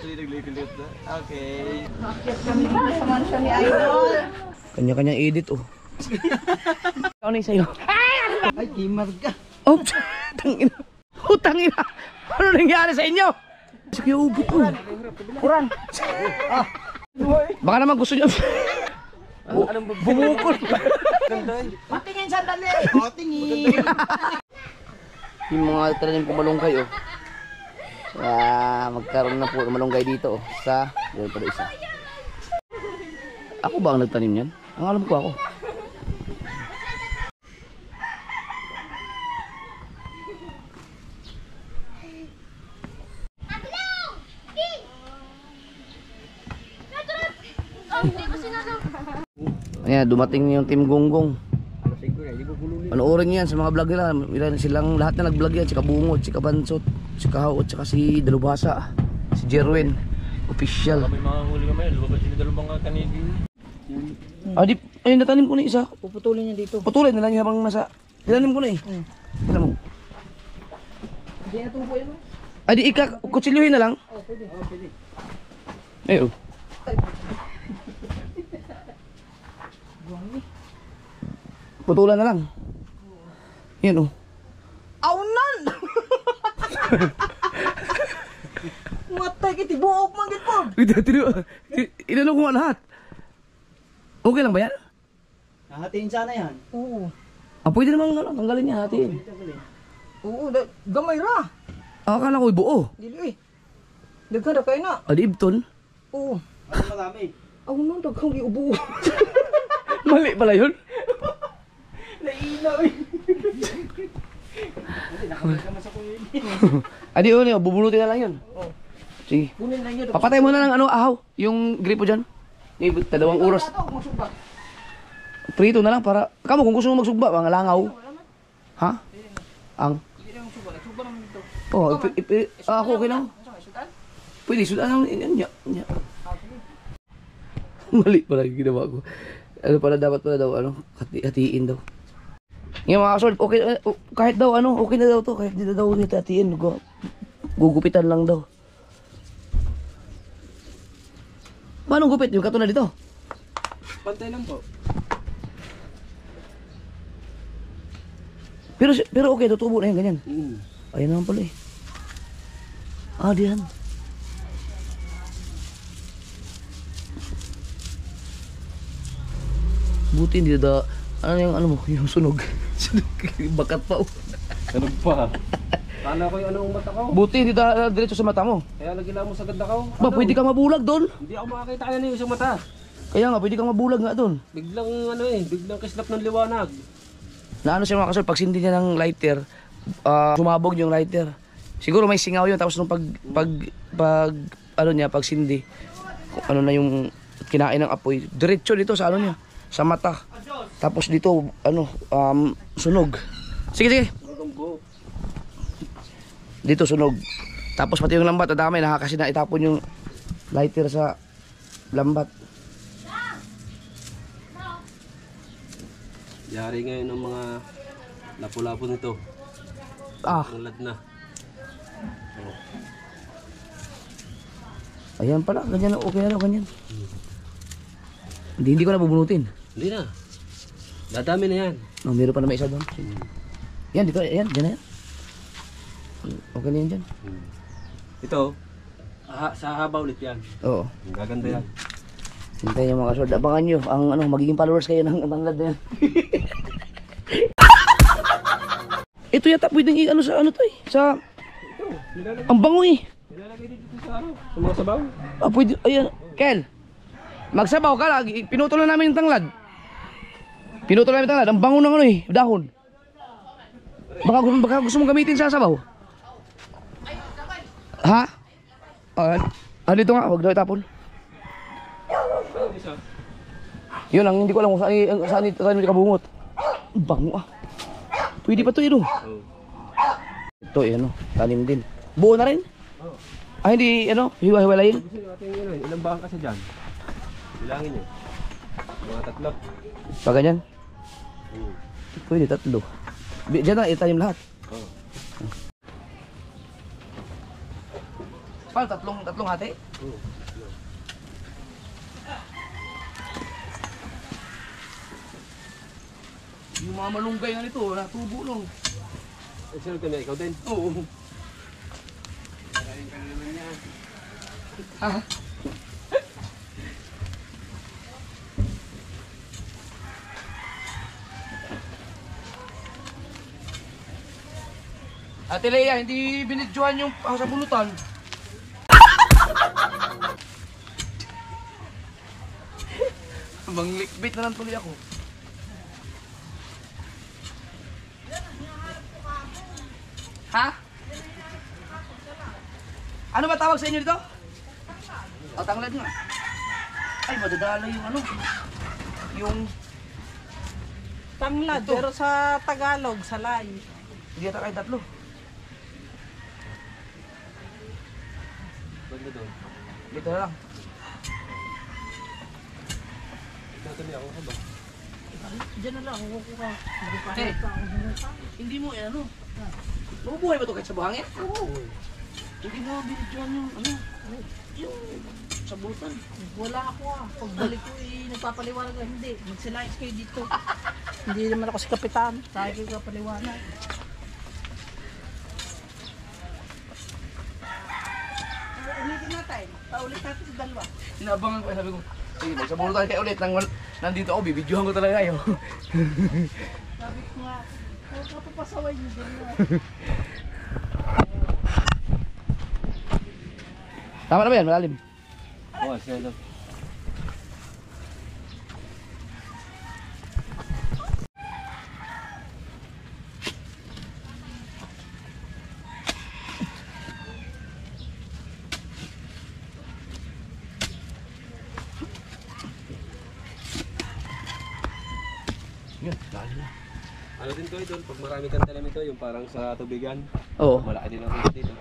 Okay. Bakit kami pa sa mansyon ni Idol? Kanya-kanyang edit oh. Ano na sa'yo? Ay, kimar ka. Oh, tangina. Oh, tangina. Ano nangyari sa inyo? Sige, ubot oh. Kurang. Baka naman gusto nyo. Bumukol. Patingin sandali. Tingin. Yung mga tanim ko malunggay oh. Magkaroon na po ng malunggay dito oh. Doon pa isa. Ako ba ang nagtanim yan? Ang alam ko ako. Ayan, dumating yung Team Gonggong. Panoorin niyo yan sa mga vlog nila. Ilan silang lahat na nag-vlog yan. Si Kabungod, si Kabansot, si Kahawot, saka si Dalubhasa, si Jerwin. Official. May mga huli kamay, lumabas sila dalawang mga kanigi. Ayun, natanim ko na isa. Puputulin niya dito. Putulin na lang yung habang nasa. Tinanim ko na eh. Tignan mo. Hindi na tubo yun. Ay, di kutsilyohin na lang. Oh, pwede. Ayun. Putulan na lang. Yan oh. Aunan! Matay kiti buok man gid po. Inano ko nga lahat. Okay lang ba yan? Hahatiin sana yan. Oo. Pwede namang tanggalin niya hatiin. Oo, gamay ra. Akala ko buo. Dili eh. Daghan ra kay na. Adi ibton. Oo. Ano marami? Aunan daghang giubo. Mali pala yun. Nainaw eh. Hindi, nakabalik naman sa kuya. Adi yun, bubunutin na lang yun. Oo. Sige. Kunin lang yun. Papatay mo na lang ahaw. Yung gripo dyan. Dalawang oras. Prito na lang para. Kamu kung gusto mo magsugba, mga langaw. Ha? Ang? Nagsuba naman dito. Oh, ako okay lang. Pwede, sudan lang. Yan. Mali pala yung ginawa ko. Ano pala, dapat pala daw, hatiin daw. Yung mga kasol, okay, kahit daw, okay na daw to. Kahit di na daw hatiin, gugupitan lang daw. Paano gupit? Yung katulad dito? Pantay lang po. Pero okay, tutubo na yung ganyan. Ayun naman pala eh. Diyan. Buti hindi yung sunog. Sunog, bakat pa oh. Sunog pa. Kala ko yung ang mata ko. Buti hindi diretso sa mata mo. Kaya nagila mo sa ganda ko. Ba, pwede ka mabulag doon. Hindi ako makakita yan yung isang mata. Kaya nga, pwede ka mabulag nga doon. Biglang kislap ng liwanag. Na siya mga kasol, pag sindi niya ng lighter, sumabog yung lighter. Siguro may singaw yun, tapos nung pag sindi, na yung kinain ng apoy, diretso dito sa niya, sa mata. Tapos dito, sunog. Sige. Dito sunog. Tapos pati yung lambat, adamay, kasi na itapon yung lighter sa lambat. Yari ngayon ng mga lapu-lapu nito. Tulad na. Ayan pala, ganyan na, okay na daw, ganyan. Hindi ko na bubunutin. Hindi na. Dadami na yan. Meron pa naman isa doon. Yan, dito, ayan, dyan na yan. Okay na yan dyan. Ito, sa haba ulit yan. Oo. Gaganda yan. Hintayin nyo mga kasword. Abangan nyo, magiging followers kayo ng tanglad na yan. Ito yata pwedeng sa to eh. Ang bango eh. Nilalagay dito sa sa mga sabaw. Pwede, ayan. Kel, magsabaw ka lang. Pinutulan namin yung tanglad. Ang bango ng dahon. Baka gusto mong gamitin sa sabaw. Ha? Dito nga, huwag daw itapon. Yun lang, hindi ko alam kung saan kabungot. Bango ah. Pwede pa to yun oh. Ito tanim din. Buo na rin? Hindi hiwa-hiwalayin? Ilang bakang kasi dyan? Bilangin nyo. Mga 3. Pag ganyan? Pwede 3. Diyan na itanim lahat. Paano, tatlong hati? Oo. Yung mga malunggay na nito, natubo lang. Eh, sino ka na? Ikaw din? Oo. Kakain ka na naman niya. Ha? Ate Lea, hindi binidyohan yung sa bulutan. Manglikbit na lang tuloy ako. Ha? Ano ba tawag sa inyo dito? O, tanglad nga. Ay, madadala yung ano. Yung, Tanglad, pero sa Tagalog, salay. hindi ata kayo tatlo. Banda doon. Dito na lang. Natuloy ako ka ba? Diyan na lang, kukuha. Hindi pa Eh. ito ang humupa. Hindi mo, ano. Mabubuhay ba ito kahit sa buhangin? Oo. Hindi mo binidyohan yung, ano, yung sa bulutan. Wala ako Pagbalik ko nagpapaliwanag lang. Hindi, magsilayas kayo dito. Hindi naman ako si Kapitan. Tayo kayo kapaliwanag. Ulitin natin. Paulit natin sa dalawa. Inabangan ko, sabi ko, sige, sa bulutan kayo ulit. Nandito ako, bibidyohan ko talaga kayo. Sabi ko nga, huwag ka papasaway niyo din nga. Tama na ba yan? Malalim. Oo, siya lang. Yun, lalim na. Ano din to idol, pag marami kang tanim ito, yung parang sa tubigan, Oo. malaki din ang kita dito.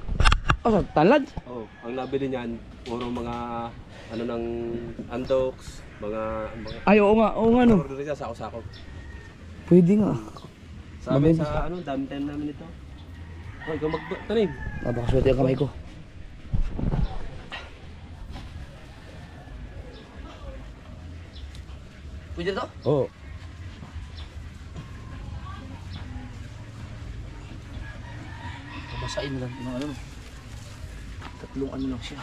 Oh, sa tanlad? Oo, ang nabili niyan, puro mga ano ng andox, mga Ay, oo nga, no. order niya sako-sako. Pwede nga. Sa amin Maganda. sa ano, dami tayo namin ito. Oh, ikaw magtanim. Baka swerte yung kamay ko. Pwede to? Oo. Babasain lang ng ano. Tatlong ano lang siya.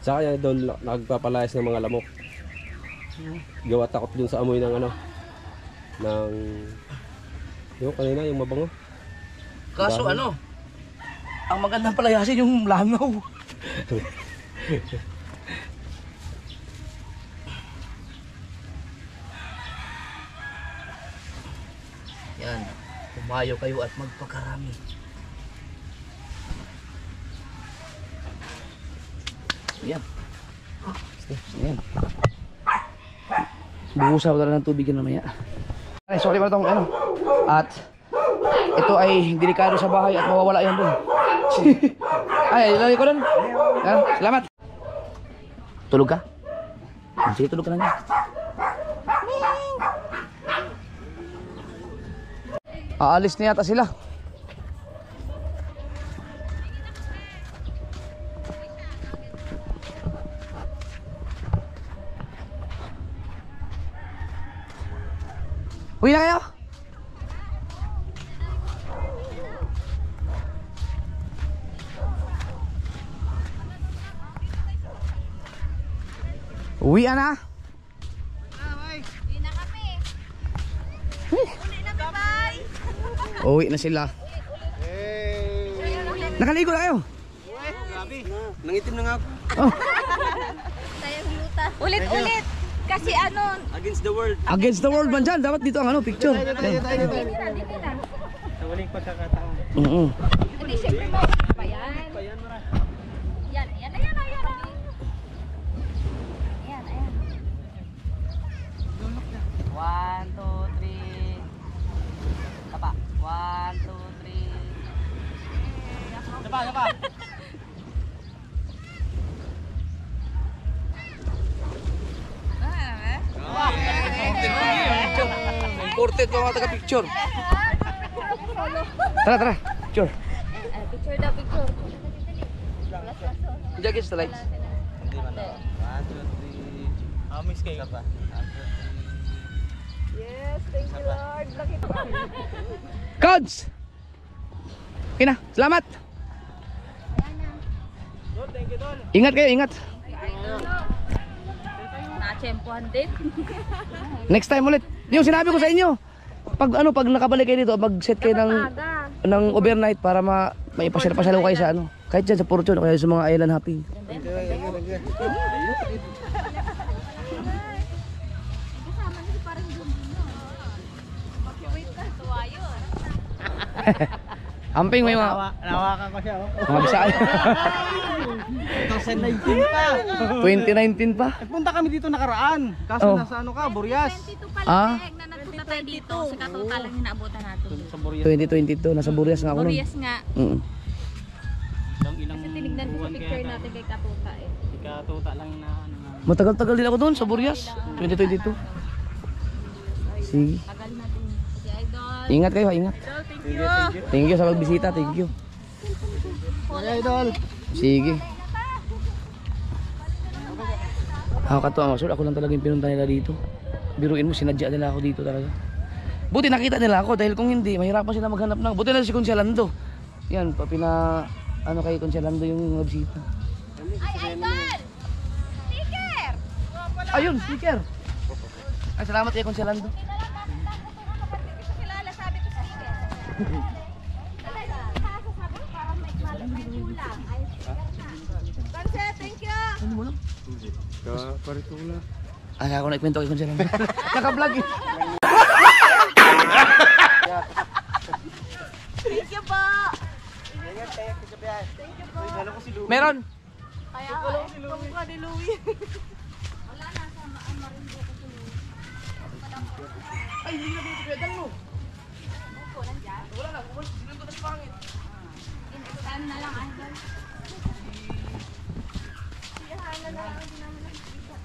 Saka yan doon nagpapalayas ng mga lamok. Gawa takot dun sa amoy ng ano, ng yung kanina yung mabango. Kaso Dahon. ano, ang magandang palayasin yung langaw. Yan, pumayo kayo at magpakarami. Yan. Yan. Buhusaw talaga ng tubig yun mamaya. Ay, sorry para itong ano. At ito ay delikado sa bahay at mawawala yan dun. Ay, ilagay ko dun. Yan, salamat. Tulog ka? Sige, tulog ka lang yan. Aalis na yata sila. Uwi na kayo? Uwi na? Uwi na kami. Uli na bye. Uwi na sila. Nakaligo na kayo? Nangitim na nga ako. Oh, Tayong luta. Ulit-ulit. Kasi ano, Against the world. against the world man dyan. Dapat dito ang ano, picture. Yan. dito na. Sa waling pagkakataon. Hindi, siyempre mo. Pa yan. Yan, ayan, ayan, ayan. Ayan, ayan. 1, 2, 3. Tapa. 1, 2, 3. Tapa. Important mga taga-picture. Tara, tara. Picture. Picture daw, picture. Last, last, oh. Diyan against the lights. Hindi man ako. 1, 2, 3. Miss kayo. Isa pa. 1, 2, 3. Yes, thank you Lord. Laki pa. Codes! Okay na, salamat! Dol, thank you, Dol. Ingat kayo, ingat. Na-tsempuhan din. Next time ulit. Yung sinabi ko sa inyo. Pag nakabalik kayo dito, mag-set kayo ng overnight para maipasyal-pasyal kayo sa ano. Kahit dyan sa Fortune o kaya sa mga island hopping. Amping may mga Nawakan ko siya, oh. mga bisaya. 2019 pa. 2019 pa. Nagpunta kami dito nakaraan. Kaso Oh. nasa ano ka, Burias. 22 pala Ah? na nagpunta tayo dito. Sa katotal lang hinaabutan natin. Sa Burias. 2022, nasa Burias nga ako nun. Burias nga. Ilang Kasi tinignan ko sa buwan picture kaya natin kay Katuta eh. Ikatuta lang na ano. Matagal-tagal din ako doon sa Burias. 2022. Sige. Tagal natin. Si Idol. Ingat kayo, ingat. Thank you. Thank you sa pagbisita, thank you. Kaya, Idol. Sige. Nakakatuwa mga sir, ako lang talaga yung pinunta nila dito. Biruin mo, sinadya nila ako dito talaga. Buti nakita nila ako dahil kung hindi, mahirapan sila maghanap ng... Buti na si Consialando. Yan, ano kay Consialando yung bisita. Ay, Idol! Sticker! Ayun, sticker. Ay, salamat kay Consialando. Kilala, sabi ko sticker. Talaga. Sabi ko parang may kulang. Ay, Panse, thank you! Ano mo lang? Kaparitula. Ay, ako nagkwento kay Consialando. Naka-vlog eh. Thank you po! Meron. Kaya kamukha ni Louie. Wala na, sa Marinduque ko si Louie. Ay, hindi na dito kaya dalo. Opo, nandiyan. Wala na, hindi ko na pangit. Inutusan na lang, Idol. Siyahan na lang, hindi naman nakikita.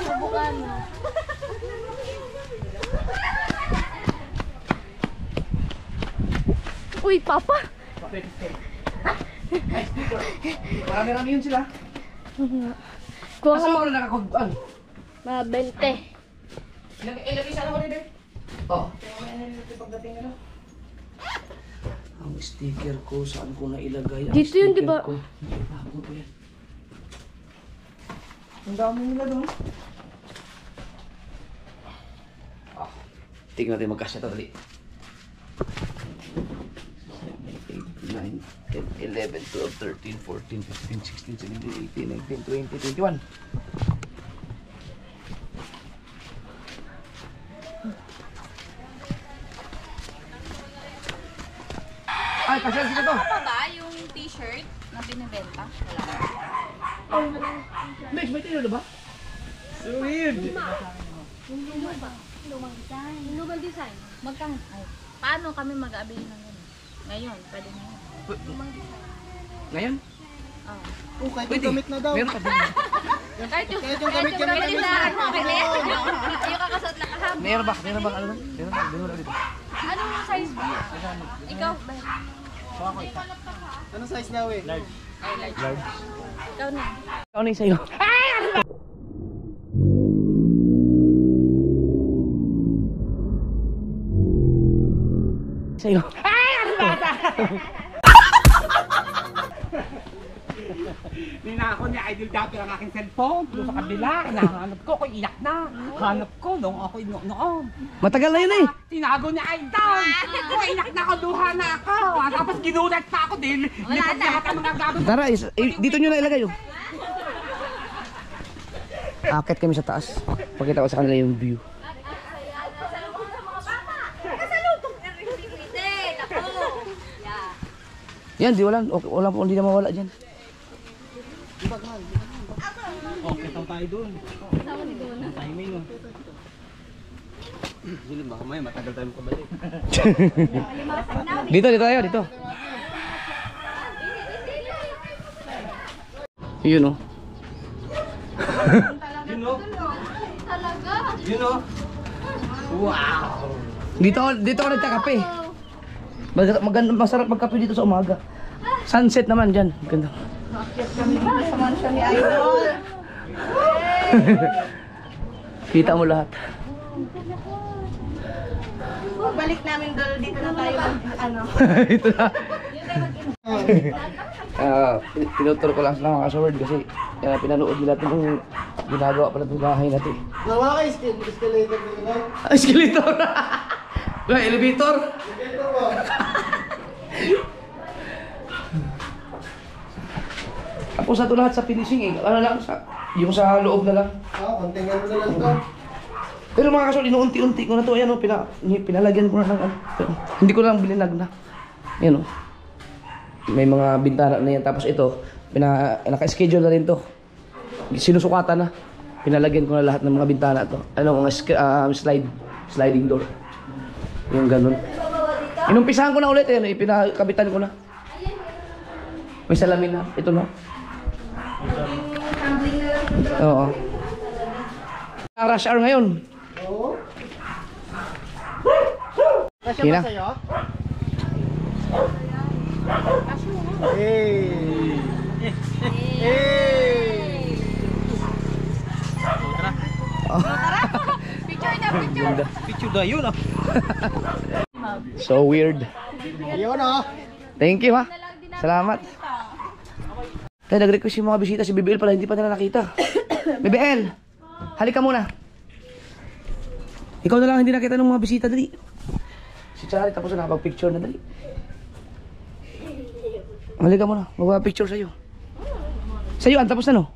Subukan mo. Uy, Papa! Marami-rami yun sila. Kuha Asa mo na nakakagpuan? Mga 20. Ilang isa na ko rin eh. Oh. Pagdating ano? Ang sticker ko, saan ko na ilagay? Ang Dito yun, di sticker ba? ko. Ako po yan. Ang dami nila doon. Ah, tingnan natin magkasya ito dali. 8, 9, 10, 11, 12, 13, 14, 15, 16, 17, 18, 19, 20, 21. Ay, kasya sila to. Ano ba yung t-shirt na binibenta? Wala. Mix, may tinilo ba? So weird. Lumang design. Magkano? Ay, paano kami mag-abili ng ganun? Ngayon, pwede na yun. Ngayon? Oh. Oh, kahit Pwede. yung gamit na daw. Meron pa din. Kahit yung gamit yung pwede gamit na. na. Okay na yan. Yung kakasuot na kahapon. Meron ba? Meron ba? Ano ba? Meron ba? Meron ba dito? Anong size mo? Ikaw? Anong size niya, we? Large. Ikaw na. Ano yung sa'yo? Sa'yo. Ninako niya idol dati ang aking cellphone doon sa kabila. Nahanap ko, iyak na. Hanap ko nung ako'y noon. Matagal na yun eh. Tinago niya idol. Iyak na ako, duha na ako. Tapos ginulat pa ako din. Lipat lahat ang mga gamit. Tara, dito nyo na ilagay yun. Akit kami sa taas. Pakita ko sa kanila yung view. Yan, wala po, hindi na mawala dyan. Okay, tang tayo doon. Ang timing, oh. Hindi ba, kamay, matagal tayo makabalik. Dito tayo, dito. Yun oh. You know? You know? Wow! Dito ako nagkakape. Maganda, masarap magkape dito sa umaga. Sunset naman dyan. Ganda. Bakit kami dito sa mansion ni Idol? Kita mo lahat. Balik namin doon, dito na tayo ano. Ito na. Tinuturo ko lang sa mga kasaward kasi pinanood nila itong ginagawa pala itong bahay natin. Nawa ka, escalator nila. Escalator! Wala, elevator? Escalator ba? Tapos na ito lahat sa finishing eh. Ano lang, yung sa loob na lang. Konting ano na lang to. Pero mga kasaward, inuunti-unti ko na ito. Ayan o, pinalagyan ko na lang. Hindi ko lang bilinag na. Ayan o. May mga bintana na yan. Tapos ito, naka-schedule na rin to. Sinusukatan na. Pinalagyan ko na lahat ng mga bintana to. Ano, mga sliding door. Yung ganun. Inumpisahan ko na ulit eh. Pinakabitan ko na. May salamin na. Ito na. Oo. Rush hour ngayon. Oo. Kasya Kina? ba sa'yo? Hey! Hey! Picture na, picture. Picture na yun ah. So weird. Yun ah. Thank you ha. Salamat. Tayo nag-request yung mga bisita. Si BBL pala hindi pa nila nakita. BBL! Halika muna. Ikaw na lang hindi nakita ng mga bisita. Dali. Si Charlie tapos na nakapag-picture na. Dali. Halika muna. Magpapicture sa'yo. Sa'yo, tapos na no?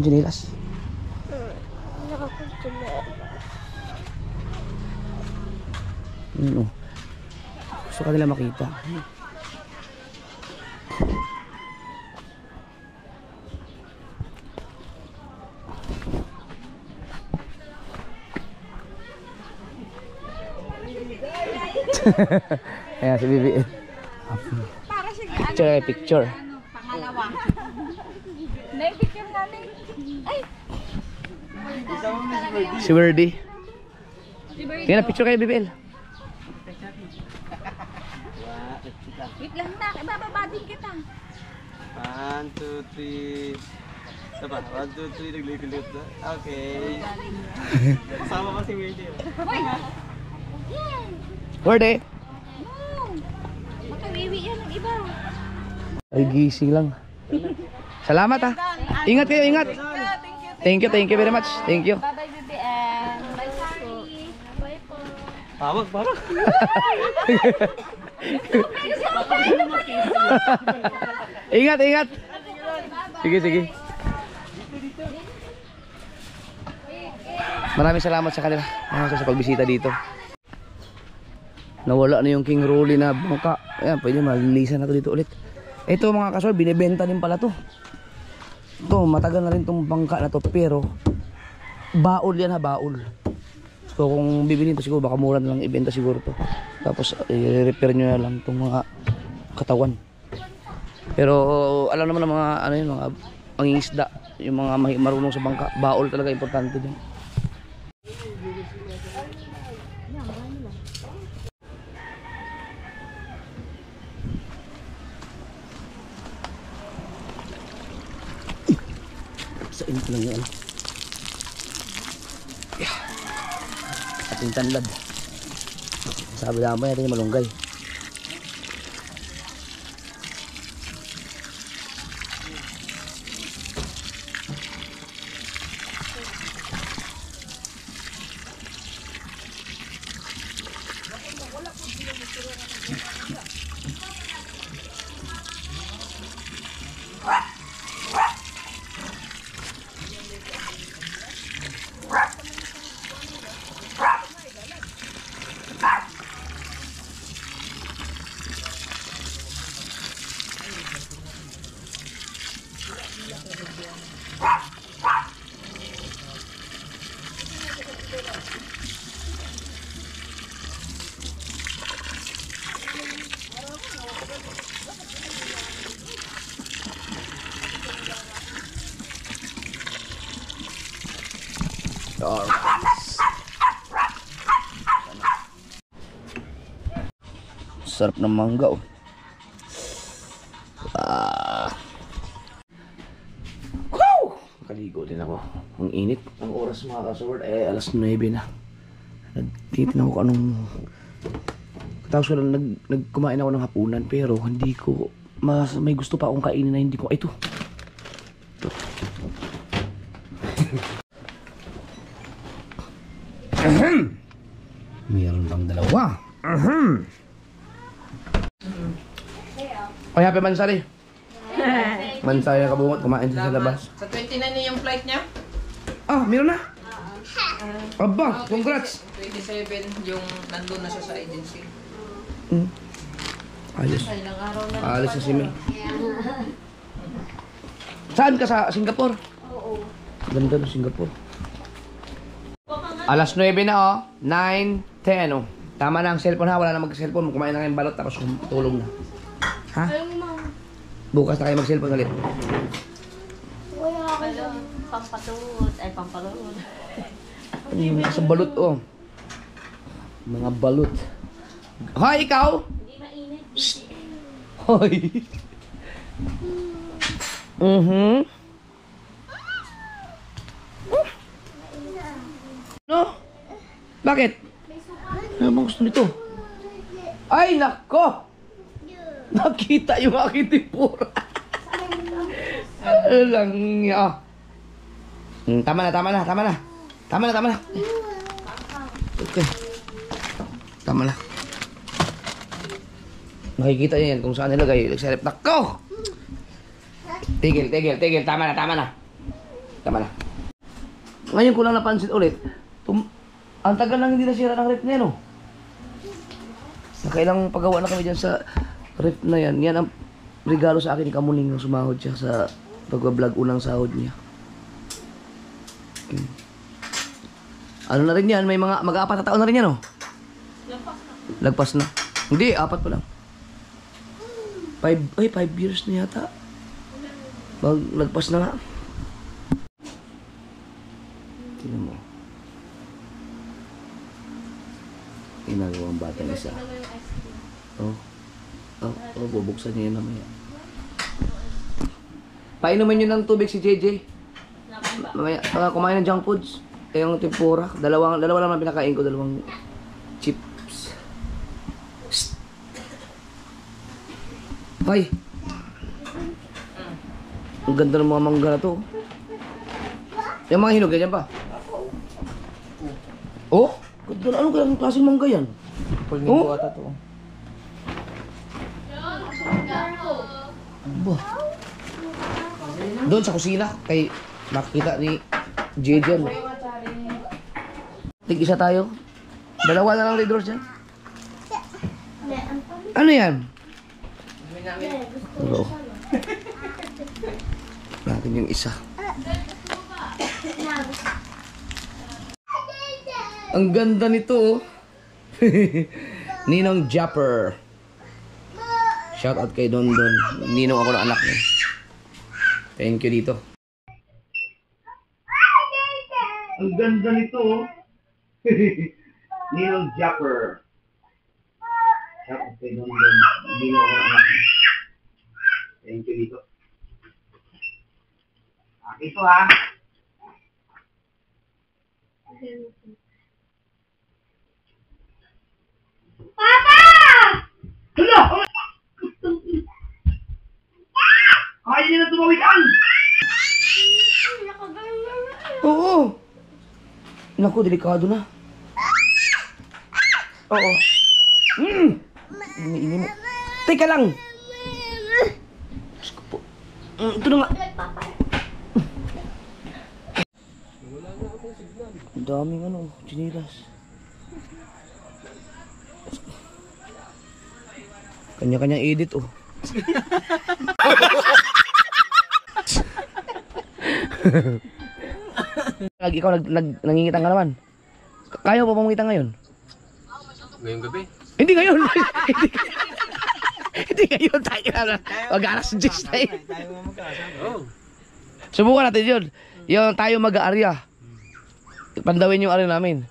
Janilas. Gusto ka nila makita. Ayan si BBL. Para siya Picture, picture. pangalawa. Na-picture namin. Ay! Si Wordy. Tingnan na picture kayo BBL. Wait lang na, ibababa din kita. 1, 2, 3. Isa pa. 1, 2, 3. Naglikot na. Okay. Kasama pa si Wendy. Hoy! Yan! Wordy. No! Makawiwi yan ng iba. Ay gising lang. Salamat ha. Ingat kayo, ingat. Thank you very much. Thank you. Bye-bye, BBM. Bye, sorry. Bye po. Tawag parang. Ingat, ingat. Sige, sige. Maraming salamat sa kanila. Sa pagbisita dito. Nawala na yung King Rolly na bangka. Ayan, pwede malilisan na to dito ulit. Ito mga kasor, binibenta din pala to. Ito, matagal na rin tong bangka na to. Pero, baul yan ha, baul. So kung bibilin to siguro, baka mura na lang ibenta siguro to. Tapos, i-repair nyo na lang tong mga katawan. Pero, alam naman ng mga, ano yun, mga mangingisda. Yung mga marunong sa bangka. Baul talaga, importante din. Sa init lang yan. Ating tanlad. Sabi naman natin yung malunggay. Sarap ng mangga oh. Wow! Nakaligo din ako. Ang init. Ang oras mga kasword ay alas 9 na. Nagtitin ako kung anong... Tapos ko lang nagkumain ako ng hapunan pero hindi ko... may gusto pa akong kainin na hindi ko... Ito. Meron pang dalawa. Ay, happy Mansari. Mansari na kabungot, kumain siya sa labas. Sa 29 na yung flight niya. Ah, meron na? Aba, congrats. 27 yung nandun na siya sa agency. Ayos. Ilang araw na. Alis na si Mel. Saan ka sa Singapore? Oo. Ganda ng Singapore. Alas 9 na oh. 9, 10 oh. Tama na ang cellphone ha. Wala na mag-cellphone. Kumain na kayong balot tapos tulong na. Ha? Bukas na kayo mag-cellphone ulit. Wala ako yung pampatuod. Ay, pampalood. Sa balot oh. Mga balot. Hoy, ikaw! Hindi mainit. Hoy! No? Bakit? Ano bang gusto nito? Ay, nako! Nakita yung aking tipura. Alang niya. Tama na. Okay. Tama na. Nakikita niyo yan kung saan nilagay. Nagsalip. Nako! Tigil. Tama na. Ngayon ko lang napansin ulit. Ang tagal lang hindi nasira ng ref na yan, oh. Nakailang pagawa na kami dyan sa ref na yan. Yan ang regalo sa akin ni Kamuning nung sumahod siya sa pag-vlog unang sahod niya. Ano na rin yan? May mga mag-apat na taon na rin yan, oh. Lagpas na. Hindi, 4 pa lang. 5 years na yata. Lagpas na nga. Tignan mo. Ginagawang batang isa. Bubuksan niya yun namaya. Painumin nyo ng tubig si JJ. Mamaya, kumain ng junk foods. Yung tempura. Dalawa lang ang pinakain ko. 2 chips. Ay! Ang ganda ng mga mangga na to. Yung mga hinog, ganyan pa. Oh? Ganda na. Anong kayang klaseng mangga yan? Pulminggo ata to. Ba? Doon sa kusina, kay makita ni Jaden. Tig-isa tayo. 2 na lang Red Doors dyan. Ano yan? Oo. Natin yung isa. Ang ganda nito, oh. Ninong Japper. Shout out kay Don. Ninong ako ng anak niya. Thank you dito. Ang ganda nito, oh. Ninong Japper. Shout out kay Don. Ninong ako ng anak niya. Thank you dito. Ito ha. Papa! Hala! Kaya niya na tumawitan! Oo! Naku, delikado na. Oo. Ini mo. Teka lang! Ito na nga. Ang daming ano, chinilas. Kanya-kanyang edit, oh. Ikaw nangingitang ka naman. Kaya mo pa mangitang ngayon? Ngayong gabi? Hindi ngayon. Hindi ngayon tayo na. Mag-alas 10 tayo. Tayo mo magkasama. Oo. Subukan natin yun. Yung tayo mag-aarya. Pandawin yung area namin.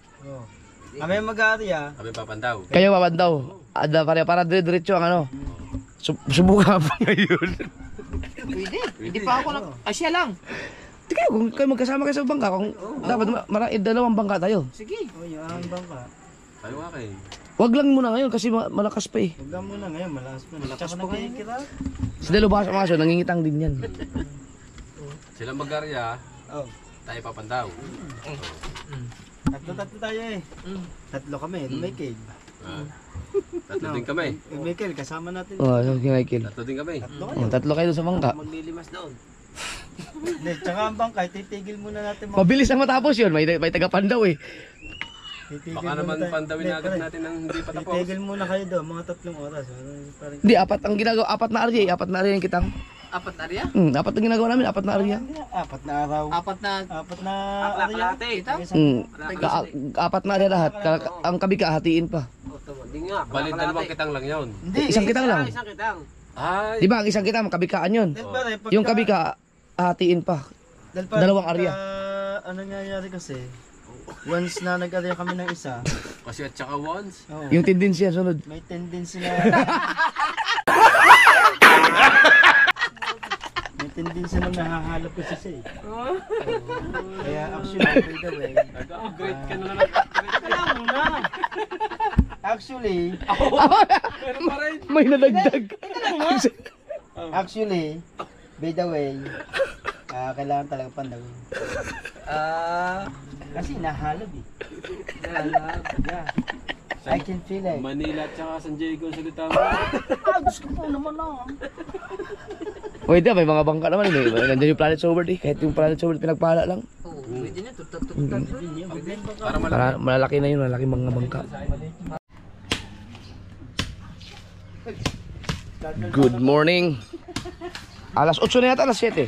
Kami mag-aarya. Kami papandaw. Kayo papandaw. Ada para dire-diretso ang ano. Subukan pa ngayon. Pwede. Hindi pa ako lang. Siya lang. Di kayo, kung kayo magkasama kayo sa bangka, kung dapat dalawang bangka tayo. Sige. Oh, yung bangka. Tayo nga kayo. Wag lang muna ngayon kasi malakas pa eh. Huwag lang muna ngayon, malakas pa. Malakas pa kayo. Sa dalawang mga aso, nangingitang din yan. Sila mag-arya, Oh. tayo papandaw. Tatlo tayo eh. Tatlo kami, Michael. Tatlo din kami. Michael, kasama natin. Oo, so kinaikil. Tatlo din kami. Tatlo kayo. Oh, tatlo kayo doon sa bangka. Maglilimas doon. Hindi, tsaka ang bangka, titigil muna natin. Mabilis ang matapos yun, may tagapandaw eh. Titigil Baka naman pandawin agad natin ng hindi pa tapos. Titigil muna kayo doon, mga 3 oras. Parang Hindi, ang ginagawa, 4 na arya eh. 4 na arya yung kitang. 4 na riya? 4 ang ginagawa namin, 4 na arya. 4 na araw. 4 na. 4 na araw. Ito? 4 na arya lahat. Ang kabika, hatiin pa. Balit dalawang kitang lang yun. Hindi, Isang kitang lang. Ay, Di ba, ang isang kitang, kabikaan yun. Yung kabika, hatiin pa. dalawang arya. Ano nangyayari kasi, once na nag-arya kami ng isa, kasi at saka once. Yung tendency yan, sunod. may tendency na... may tendency na nahahalap ko siya eh. Kaya actually, by the way, Nag-upgrade ka na lang. kaya muna. Actually, May nadagdag. actually, by the way, kailangan talaga pandawin. Kasi nahalab eh. Yeah. I can feel it. Manila at saka San Diego ang salita mo. Gusto ko naman lang. Pwede, may mga bangka naman. Nandiyan yung Planet Sober eh. Kahit yung Planet Sober, pinagpala lang. Oo, pwede na. Tutat. Para Malalaki na yun, malalaki mga bangka. Good morning. Alas 8 na yata, alas 7.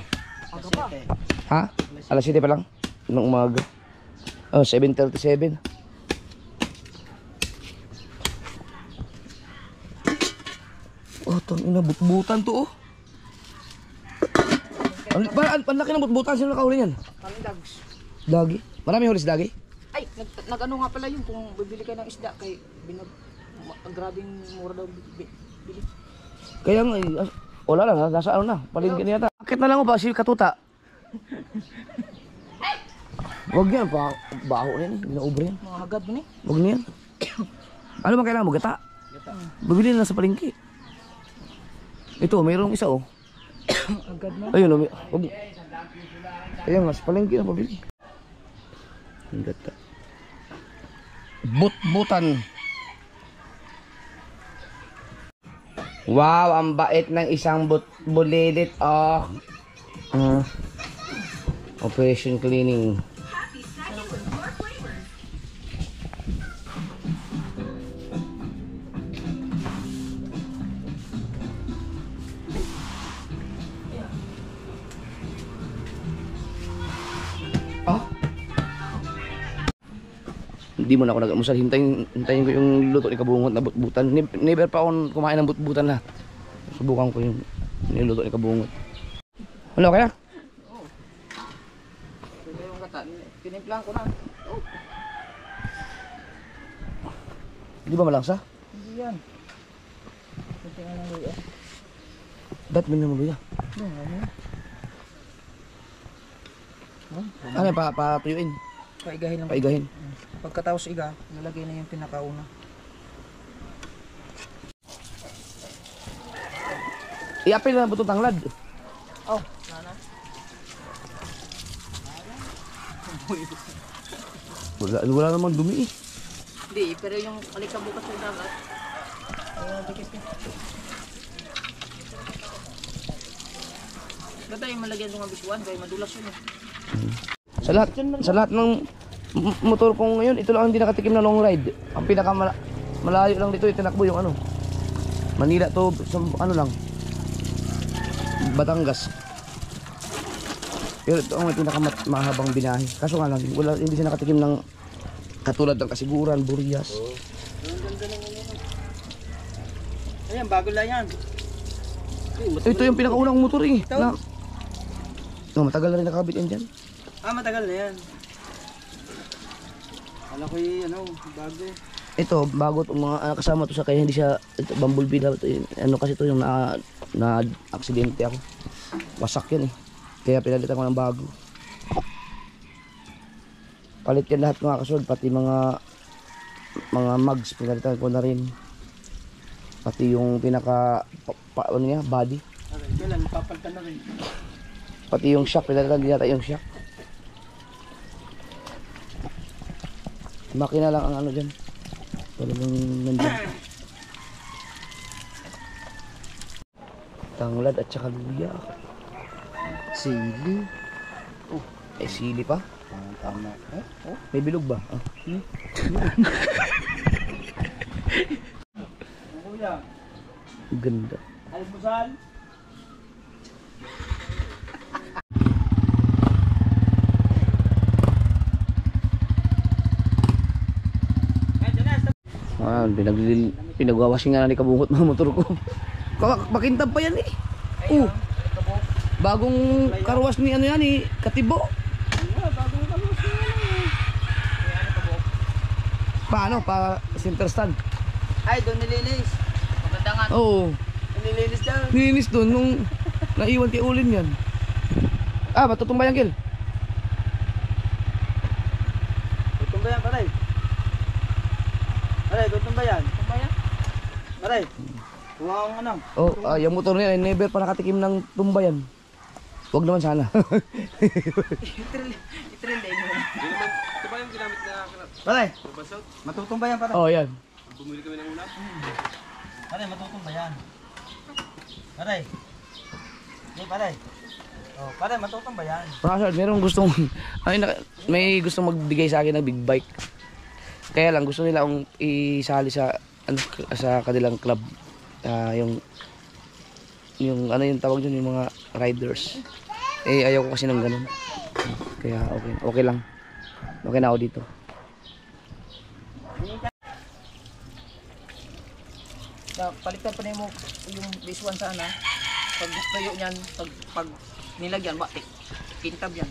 Ha? Alas 7 pa lang? Ng umaga. Oh, 7:37. Oh, tangina, butbutan to oh. Ang laki ng butbutan, sino nakahuli yan? Kami dogs. Dagi. Marami huli sa dagi? Ay, nag-ano nga pala yun kung bibili ka ng isda kay grabing mura daw bili. Kaya nga, wala lang, nasa ano na, palingki na yata. Akit na lang mo ba si Katuta? Huwag yan, baho na yan, ginaubre yan. Mga hagad mo ni. Huwag na yan. Ano bang kailangan mo, gata? Babili na lang sa palingki. Ito, mayroong isa oh. Agad na. Ayun, huwag. Ayan nga, sa palingki na pabili. Ang gata. But-butan. Wow, ang bait ng isang bulilit. Oh. Operation cleaning. Oh. Hindi mo na ako nag-amusal. Hintayin ko yung luto ni Kabungot na butbutan. Never pa ako kumain ng butbutan na. Subukan ko yung niluto ni Kabungot. Wala kaya? Pwede yung kata. Pinimplahan ko na. Di ba malangsa? Hindi yan. Kunti nga lang luya. Ba't mo na maluya? Ano patuyuin? Paigahin lang. Paigahin. Pagkatapos iga, nalagay na yung pinakauna. I-apil na butong tanglad. Oh, nana. Wala namang dumi eh. Hindi, pero yung alikabukas sa dagat. Dikis na. Ba't tayo malagyan ng mga bisuan? Kaya madulas yun eh. Sa lahat ng motor ko ngayon, ito lang ang hindi nakatikim na long ride. Ang pinaka malayo lang dito, itinakbo yung ano. Manila to, sa, ano lang. Batangas. Pero ito ang pinaka mahabang binahe. Kaso nga lang, hindi siya nakatikim ng katulad ng Kasiguran, Burias. Ayan, bago lang yan. Ito yung pinakaunang motor eh. Matagal na rin nakakabit yan dyan. Matagal na yan. Ano ko bago. Ito, bago itong mga kasama to sa kaya hindi siya, ito, bumblebee daw. Ito, ano kasi ito yung na-aksidente ako. Wasak yan eh. Kaya pinalitan ko ng bago. Palit yan lahat mga kasunod, pati mga mugs, pinalitan ko na rin. Pati yung pinaka, ano niya, body. Kailan, papalitan na rin. Pati yung shock, pinalitan din yata yung shock. Makina lang ang ano dyan. Talagang nandyan. Tanglad at saka luya. Sili. Eh, sili pa? Tama. May bilog ba? Kuya, Ganda. almusal. Pinagwawashing nga na ni Kabungot mga motor ko. Makintab pa yan eh. Bagong karwas ni ano yan eh, Katibo. Paano? Pa center stand? Ay, doon nilinis. Maganda nga. Oo. Nilinis dyan. Nilinis doon nung naiwan kay Ulin yan. Matutumba yan, Gil. Gutom ba yan, paray? Paray, gutom ba yan? Gutom ba yan? Paray, kuha ang ano. Yung motor niya, never pa nakatikim ng tumbayan. Huwag naman sana. Itrelay mo. Ito ba yung ginamit na Paray, basot? matutumba yan, paray. Yan. Bumili kami ng ulam. Paray, matutumba yan. Paray. Paray. Oh, paray, matutumba yan. Pasad, merong gustong may gustong magbigay sa akin ng big bike. Kaya lang gusto nila akong isali sa sa kanilang club. Yung ano yung tawag dyan, yung mga riders. Ayaw ko kasi ng ganun. Kaya okay lang. Okay na ako dito. Palitan pa niyo mo yung base 1 sana. Pag tuyo niyan, pag nilagyan, kintab yan.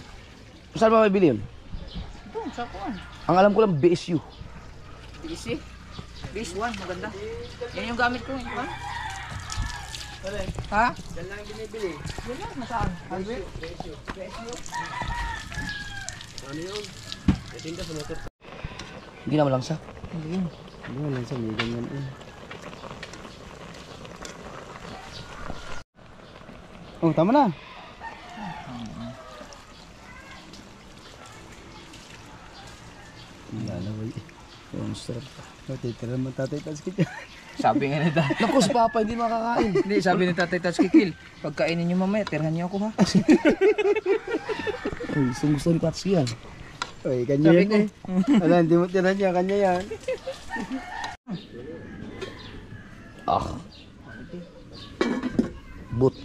Saan ba mabili yun? Doon, sa kuwan. Ang alam ko lang BSU. Easy. Base 1, maganda. Yan yung gamit ko. Ha? Ha? Yan lang binibili. Yan lang, nasaan? Highway? Ano yun? Tinda sa motor. Hindi naman lang sa. Hindi lang sa may ganyan eh. Oh, tama na. Lalaway. Monster. Titira mo tatay taskit yan. Sabi nga nila. Naku, si Papa hindi makakain. Hindi, sabi ni Tatay Tatskikil, pagkainin niyo mamaya, tirhan niyo ako ha. Ay, gusto ni Patsy yan. Oy, kanya Sabi yan ko. eh. Wala, hindi mo tira niya, kanya yan.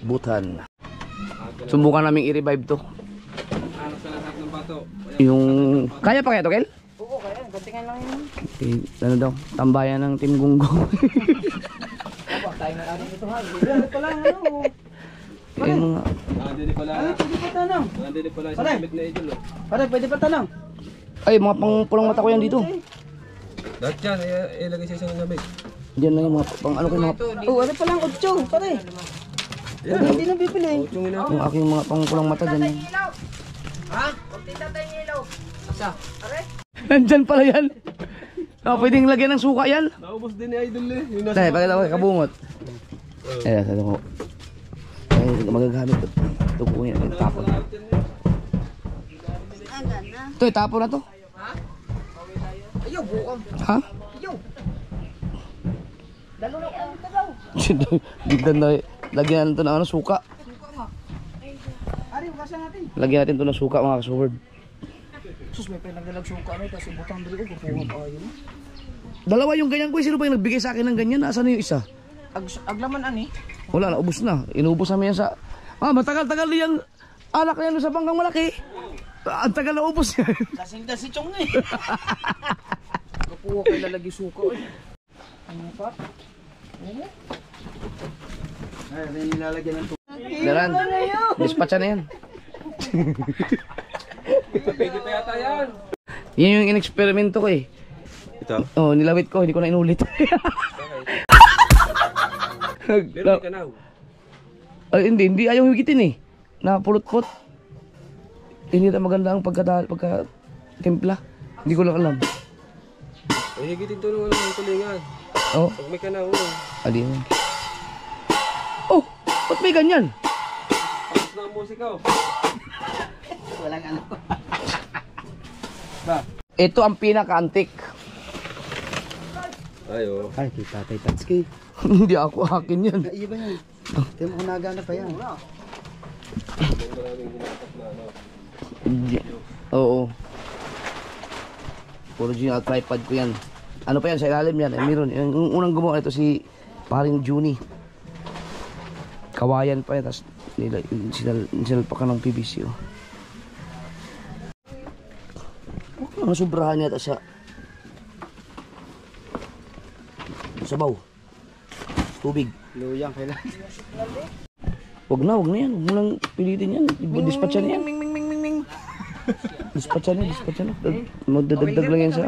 Butan. Subukan namin i-revive to. Ano sa lahat ng bato? Yung... Kaya pa kaya to, Kel? Oo, kaya, gantingan lang yun. Ano daw? Tambayan ng Team Gunggong. Aba, tayo na natin ito ha. Yan pala, ano. Yung mga... Hindi pala. Pwede pa tanong. Hindi pala sa Pare. gamit na idol. Pare, pwede pa tanong. Ay, mga pulang mata ko yan dito. Lahat yan, ilagay sa isang gamit. Diyan lang yung mga pang ano ko yung mga... Oh, ano pala ang 8, pare. Hindi na bibili. Yung aking mga pang pulang mata dyan. Ha? Huwag din tatay ng ilaw. Asa? Are? Nandyan pala yan. Pwedeng lagyan ng suka yan. Naubos din ni idol eh. Yung nasa Dahil, pakita ko kay Kabungot. Ayan, sabi ko. Ay, magagamit ito. Ito po yan. Tapon. Ito, tapon na to. Ayaw, bukang. Ha? Ayaw. Dalo na ko. Bigdan na. Lagyan natin ito ng ano, suka. Ari, bukas lang natin. Lagyan natin ito ng suka mga kasword. Sus, may pinagdalag suka na kasi butang dali ko. Kukuha pa yun. Dalawa yung ganyan ko. Sino ba yung nagbigay sa akin ng ganyan? Asan na yung isa? Aglaman ani. Wala na, ubos na. Inubos namin yan sa... matagal-tagal yung anak niya sa panggang malaki. Ang tagal na ubos yan. Kasing si Chong eh. Kukuha kayo lalagi suka. Ano pa? Ay, rin nilalagyan ng Daran, dispatcha na yan. video pa yata yan. Yan yung in-experimento ko eh. Ito. Oh, nilawit ko, hindi ko na inulit. Pero may kanaw. Ay, hindi ayaw higitin eh. Napulot-pot. Hindi na maganda ang pagka-timpla. Hindi ko lang alam. Ay, higitin to ng tulingan. Oh, Pag may kanaw. adi mo. Oh, ba't may ganyan? Tapos na ang musika oh. Walang ano. Ito ang pinaka-antik. Ay, oh. Ay, kita Tatay Tatsuki. Hindi ako akin yan. Ay, iba yan. Tingnan mo kung nagana pa yan. Hindi. Oo. Original tripod ko yan. Ano pa yan sa ilalim yan? Meron. Yung unang gumawa ito si paring Juni. Kawayan pa yan. Tapos sinalpakan ng PVC. Oh. Ang sobrahan yata sa sabaw. Tubig. Luyang kailan. Wag na yan. Huwag mo lang pilitin yan. Dispatchan yan. Dispatchan yan. Magdadagdag lang yan sa...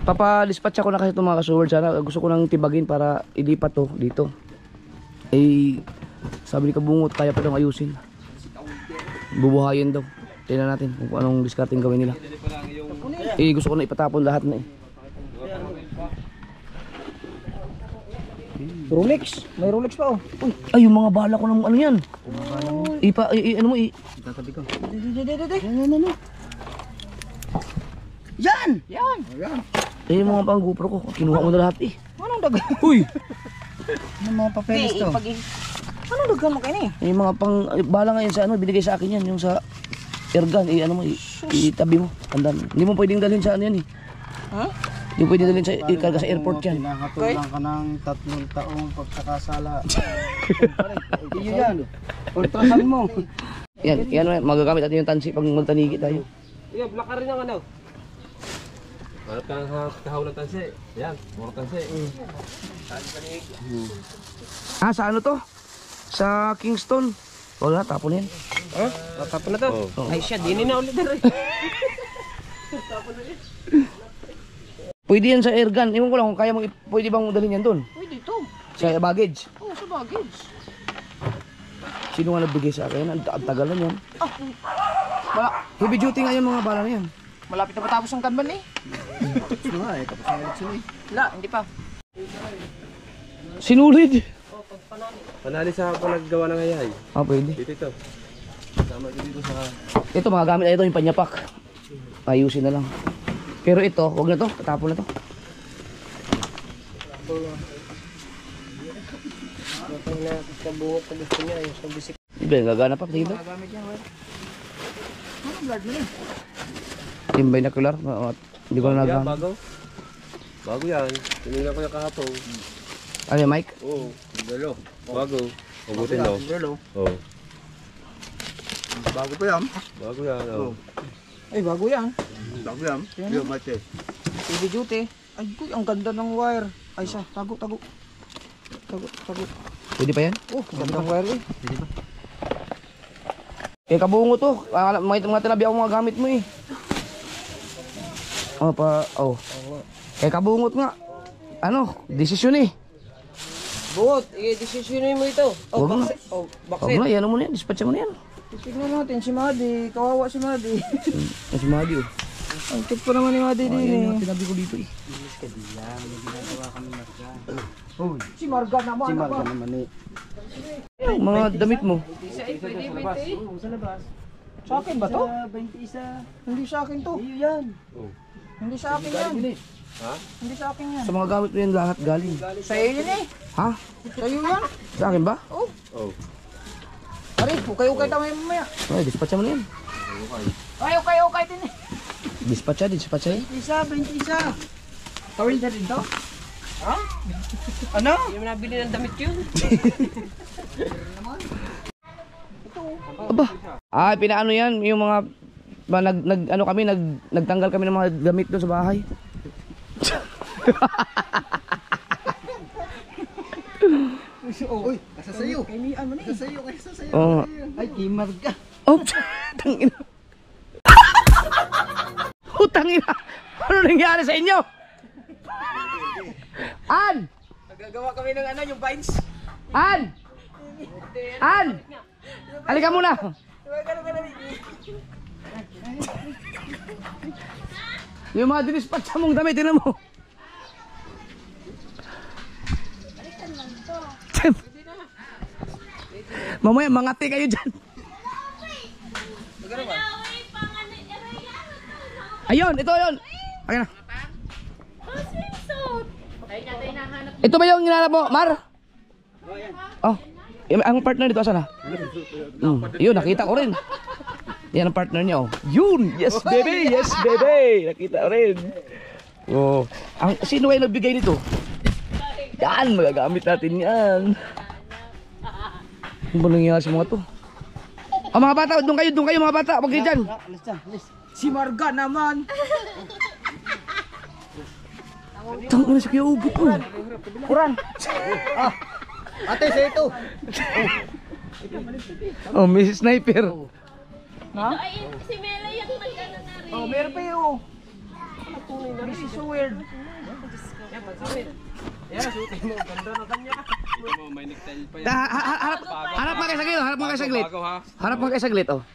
Papadispatch ako na kasi itong mga kasuward. Sana gusto ko nang tibagin para ilipat to dito. Eh, sabi ni Kabungot, kaya pa daw ayusin. Bubuhayin daw. Tingnan natin kung anong discarding gawin nila. Eh, gusto ko na ipatapon lahat na eh. Rolex. May Rolex pa oh. Uy, ay, yung mga bala ko ng ano yan. Ano mo, Tatabi ko. Yan! eh, yung mga pang GoPro ko, kinuha mo na lahat eh. Anong dagan? Uy! Ano mga papeles to? Anong dagan mo kayo Eh, yung mga pang, bala ngayon sa ano, binigay sa akin yan, yung sa airgun, eh, ano mo, itabi mo, tandaan. Hindi mo pwedeng dalhin sa ano yan eh. Ha? Hindi mo pwedeng dalhin sa, ikarga sa airport yan. Pinakatulang ka ng 3 taong pagkakasala. Iyo yan. Ultrasan mo. Yan, magagamit natin yung tansi pag magtanigi tayo. Iya, black ka rin ang ano. Hanap ka ng kahawlang tansi. Yan, mura tansi. Ah, sa ano to? Sa Kingston. Wala, tapon yan. Ha? Tatapon na to? Oh. Ay siya, dinin na ulit na rin. Pwede yan sa airgun. Ewan ko lang kung kaya mo, pwede bang dalhin yan doon? Pwede to. Sa baggage. Oo, sa baggage. Sino nga nagbigay sa akin? Ang tagal na yan. Wala. Heavy duty nga yung mga bala na yan. Malapit na matapos ang kanban eh. Ano nga eh, tapos ang eleksyon eh. Wala, hindi pa. Sinulid. Panali sa panaggawa ng hayay. Ah, pwede. Dito ito. Ito, mga gamit na ito, yung panyapak. Ayusin na lang. Pero ito, wag na to. Tatapon na to. Iba, gagana pa. Tingin to. Yung binocular. Hindi ko na Yan, nagana. bago. Bago yan. Tinignan ko yung kahapon. Ano yung mic? Oo. Bago. Ubutin mo. Oo. Bago pa yan. Bago yan. Oo. Ay, bago yan. Bago yan. Yung mate. Heavy duty. Ay, kuy, ang ganda ng wire. Ay, siya. Tago. Tago. Pwede pa yan? Oh, ganda ng wire eh. Eh, kabungo to. May mga tinabi ako mga gamit mo eh. Oh. Eh, kabungot nga. Ano, desisyon eh. Buot, i-desisyonin mo ito. Huwag na. Oh, Huwag na, yan mo na yan. Dispatch mo na yan. Tignan natin si Madi. Kawawa si Madi. Ang si Madi oh. Ang cute pa naman ni Madi din Yan eh. yung tinabi ko dito eh. Si Marga naman. Si Marga naman eh. Yung mga damit mo. Sa akin ba to? 21. Hindi sa akin to. Iyo yan. Hindi sa akin yan. Ha? Hindi sa akin yan. Sa mga gamit mo yan lahat galing. Sa iyo yan eh. Ha? Sa iyo yan. Sa akin ba? Oh. Oo. Aray, ukay-ukay tayo mamaya. Ay, dispatch mo na yan. Ay, ukay-ukay din eh. Dispatch yan. 21. Tawin na rin to? Ha? Ano? Hindi mo nabili ng damit yun. Aba. Ah, pinaano yan. Yung mga nagtanggal kami ng mga gamit doon sa bahay. Uy, kasa sa'yo. Kasa sa'yo, kasa sa'yo. Oo. Ay, kimar ka. Oh, tangina. Tangina. Ano nangyari sa inyo? An! Nagagawa kami ng ano, yung vines. An! An! Halika muna. Yung mga dinispatcha mong damit, tinan mo. Mamaya, mangati kayo dyan. Ayun, ito yun. Akin na. Ito ba yung hinahanap mo, Mar? Oh, ang partner dito, asan na? Yun, nakita ko rin. Yan ang partner niya, oh. Yun! Yes, baby! Yes, baby! Nakita ko rin. Oh, sino ay nagbigay nito? Yan, magagamit natin yan. Ano ba nangyayari sa mga to? Oh, mga bata, doon kayo mga bata. Huwag kayo dyan. Si Marga naman. Tangina si Kuya Ugot, oh. Kuran. Ate, sa'yo ito. Oh, Mrs. Sniper. Ay, si Mela yung magkano na rin. Oh, meron pa yun. This is so weird. Harap mga kayo saglit, harap mga kayo saglit. Harap mga kayo saglit, oh.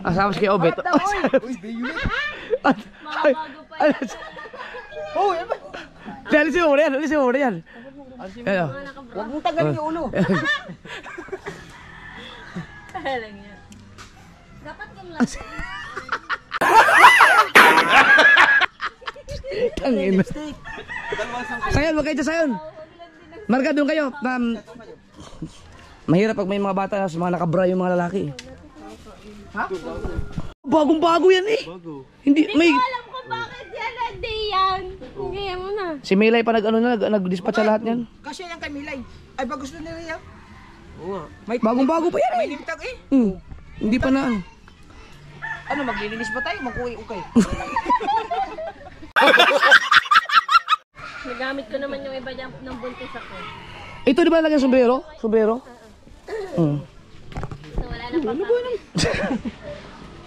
Asama si Kuya Obet. Uy, Bayulit. Mga bago pa yan. Oh, yan ba? Alisin mo yan, alisin mo yan. Ayo. Huwag mong tagalin yung ulo. Lang yan. Dapat yung lang. Tangina. Sayon, wag kayo dyan, sayon. Marga, doon kayo. Mahirap pag may mga bata sa mga nakabra yung mga lalaki. Ha? Bagong-bago yan eh. Hindi, may... Alam ko bakit yan, hindi yan. Hindi mo na. Si Melay pa nag-dispatch sa lahat yan. Kasi yan kay Milay. Ay, ba gusto nila yan? Bagong-bago pa yan May eh. limtag eh. Hindi pa na ano. Ano, maglilinis ba tayo? Mag-uwi-ukay. Nagamit ko naman yung iba dyan ng buntis ako. Ito di ba lagyan sombrero? Sombrero? So wala na pa.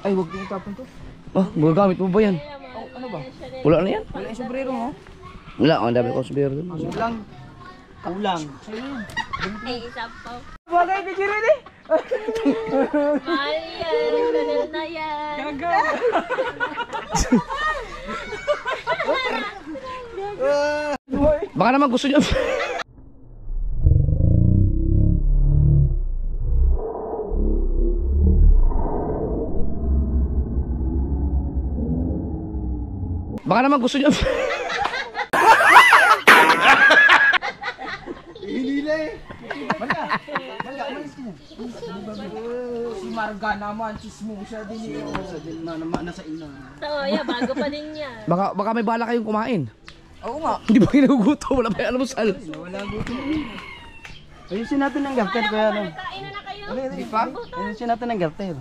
Ay, huwag yung tapon to. Oh, magagamit mo ba yan? Ano ba? Wala na yan? Wala yung sombrero mo. Wala, ang dami ko sombrero dun. Kulang. Kulang. Ay, isa pa. Bagay ka rin eh. Mahal yan. Ganun na yan. Gaga. Baka naman gusto niyo. Baka naman gusto niyo. Hinila eh. Si Marga naman, chismosa din yun. Nasa ina. So, yeah, bago pa din yan. Baka may bala kayong kumain. Oo nga. Hindi ba kayo nagugutom? Wala pa yung almusal. Ayusin natin ng garter kaya ano. Kain na kayo. Di pa? Ayusin natin ng garter.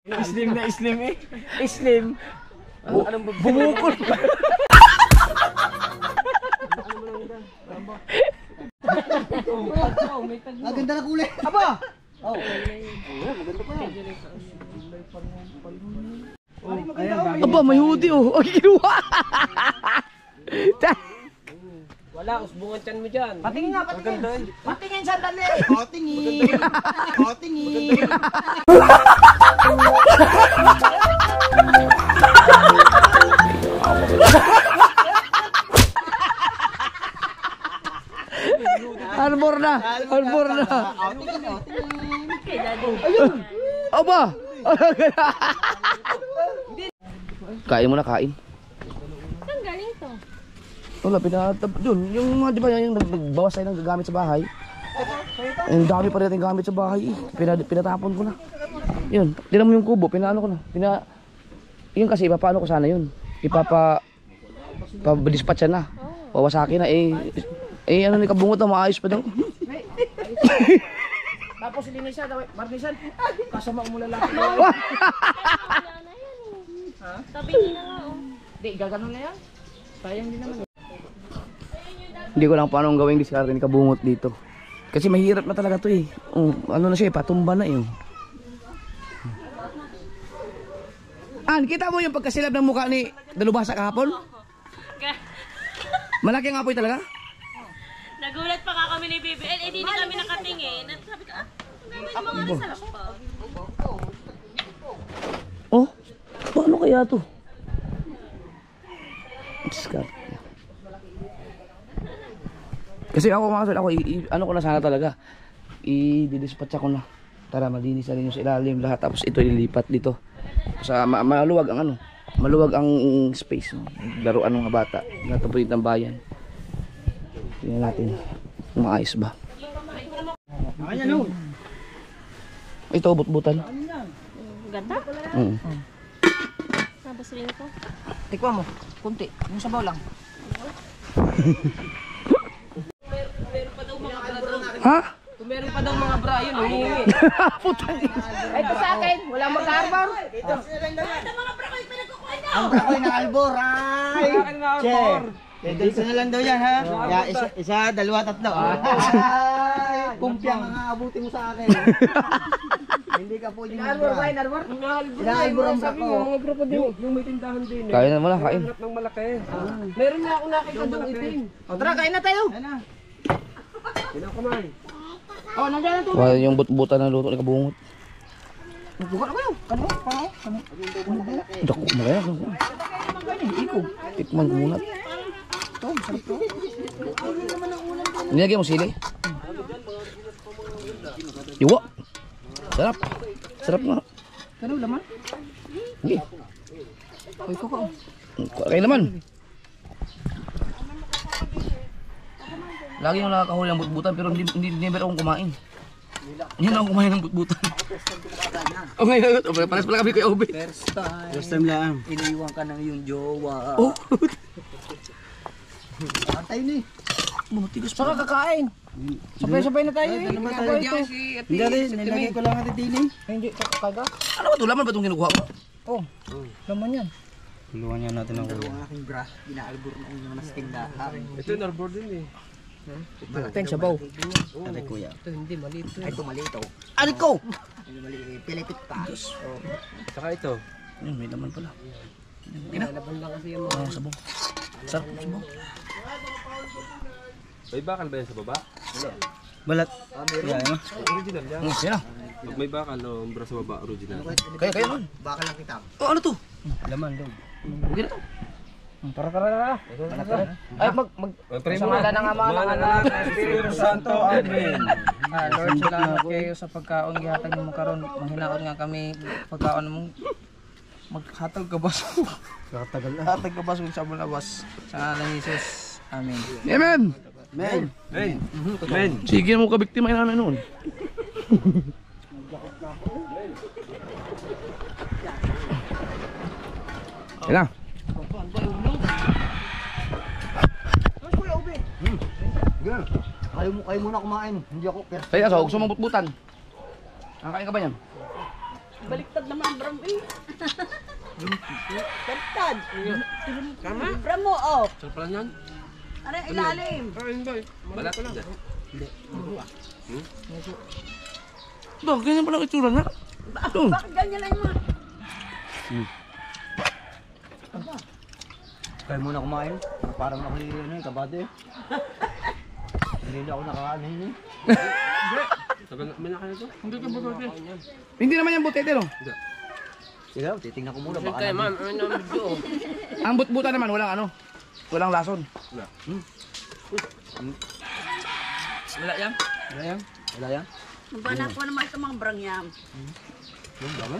Islim na islim eh. Islim. Anong Bumukol. Maganda na kulay. Aba! Oh. Aba, may hoodie oh. Ay, kinuha. Wala, usbungan chan mo dyan. Patingin nga, patingin. Patingin sandali. Tingin. Tingin. Armor na. Armor na. Kay daddy. Aba. Kain mo na, kain. Saan galing to? Wala, pinatab dun. Yung mga, di ba, yung nagbawas tayo ng gagamit sa bahay. Ang dami pa rin natin gamit sa bahay eh. Pinatapon ko na. Yun, tinan mo yung kubo, pinaano ko na. Yun kasi, ipapaano ko sana yun. Dispatch na. Wawasakin na eh. Ano ni kabungot na, maayos pa daw. Tapos linisan, marnisan. Kasama mo lalaki. Wala na yan eh. Sabi niya na nga oh. Di, gaganon na yan. Sayang din naman. Hindi ko lang paano ang gawing diskarte ni Kabungot dito. Kasi mahirap na talaga to eh. Ano na siya eh, patumba na yun. Kita mo yung pagkasilab ng mukha ni Dalubhasa kahapon? Malaki ang apoy talaga? Nagulat pa nga kami ni Bibi. Eh, di na kami nakatingin. At sabi ko, ang gawin mga sarap pa. Oh, paano kaya to? Diskarte. Kasi ako mga kasal, ano ko na sana talaga. I-didispatch ako na. Tara, malinis na rin yung sa ilalim lahat. Tapos ito ililipat dito. Sa maluwag ang ano. Maluwag ang space. Laruan ng mga bata. Natapulit ng bayan. Tingnan natin kung maayos ba. Ito, but-butan. Ganda. Tapos rin ko. Tikwa mo, kunti. Yung sabaw lang. Ha? Kung meron pa daw mga bra, yun, humingi. Putang ina. Ito sa akin, walang mag-arbor. Ang kakoy na albor, ay! Che! Dito na lang daw yan, ha? Isa, dalawa, tatlo. Ay! Kumpiang ang aabuti mo sa akin. Hindi ka pwede Arbor ba, mag-bra. arbor? Inaarbor ang bra ko. Mga bra pa din. Yung may tindahan din. Kain na muna, kain. Hanap ng malaki. Meron na ako nakita doon itim. O tara, kain na tayo! Kinakamay. O, nandiyan na to. Wala yung but-butan na luto ni Kabungot. Buka na kayo. Kano? Dako na kaya. Tikman ko muna. Nilagyan mo sili? Iwa. Sarap. Sarap nga. Kano laman? Hindi. Uy, kuko. Kain naman. Lagi yung nakakahuli ang but-butan pero hindi never akong kumain. Hindi na akong kumain ng but-butan. Oh my God. Pares pala kami kay Obe. First time lang. Iniwan ka ng yung jowa. Oh. Tayo ni. Matigas pa. Saka kakain. Sabay-sabay na tayo eh. Hindi rin, nilagay ko lang natin din eh. Hindi, kakaga. Ano ba ito? Laman ba itong kinukuha mo? Oh, laman yan. Tulungan niya natin ako. Ang aking bra, binaalbor na yung mga tindahan. Ito yung arbor din eh. Ito yung sabaw. Aray kuya. Ito hindi, maliit. Ay, ito mali ito. Aray ko! Pilipit pa. Saka ito. Ayun, may laman pala. Laban lang kasi yung mga... Oh, sabaw. Sarap ng sabaw. May bakal ba yan sa baba? Balat. Kaya ano? Original yan. Yan na. Pag may bakal, no, ang bra sa baba, original. Kaya nun. Baka lang kita. Oh, ano to? Laman daw. Huwag na to. Tara. Ay, sa ngala ng Ama, ng Anak, ng Espiritu Santo. Amen. Lord, salamat kayo sa pagkaon gihatag mo karon. Manghinaot nga kami pagkaon mo. Maghatag ka ba? Katagal na. Hatag ka ba sa bulabas? Sa ngala ni Jesus. Amen. Amen! Men. Men! Men! Sige mo kabiktima namin noon. Yan na. Kayo muna kumain. Hindi ako first. Kaya so, gusto mong but-butan. Nakakain ka ba yan? Baliktad naman ang bram eh. Baliktad. Tama? Bram mo, oh. Saan pala yan? Ano yung ilalim? Balat ko lang. Ba, ganyan pala ang itsura na. Bakit ganyan lang mo? Kayo muna kumain. Parang ako yung kabado eh. Hindi ako nakakaano eh. Tagal na, may nakain ito? Hindi ka ba Hindi naman yan butete, no? Ikaw, titingnan ko muna. Baka Ma'am, ano naman video? Ang but-butan naman, walang ano. Walang lason. Wala yan? Wala yan? Magbanak ko naman ito mga brang yam. Yung dami?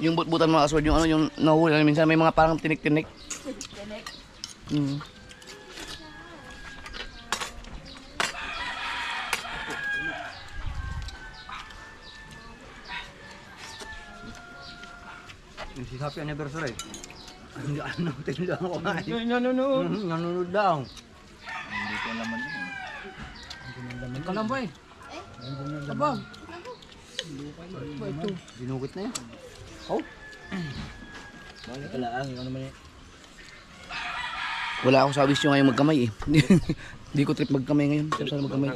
Yung but-butan mga kasword, yung ano, yung nahuli na minsan may mga parang tinik-tinik. Yung si Happy Anniversary. Hindi ano, tinila ako kumain. Nanonood. Nanonood lang. Kalam ba eh? Aba, Dinukit na yan. Oh. Bakit kalaang, ikaw naman yan. Wala ako sa wisyo ngayon magkamay eh. Hindi ko trip magkamay ngayon. Trip sana magkamay.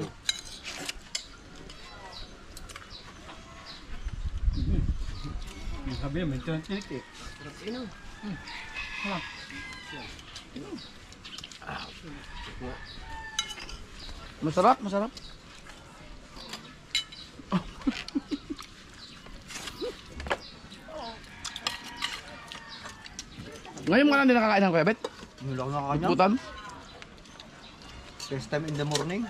Sabi naman, ito ang tinik eh. Masarap, masarap. Ngayon mo ka lang din nakakain ng kuya Bet? Wala ko nakakanya. Butan? First time in the morning.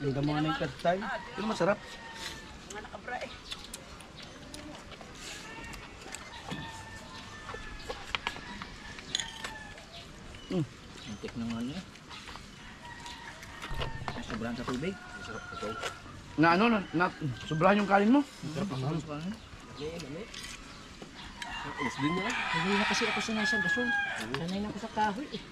In the morning first time. Ito masarap. Antik na nga niya. Sobrang sa tubig. Na ano, sobrahan yung kanin mo. hindi na kasi ako sanay sa gasol. Sanay na ako sa kahoy eh.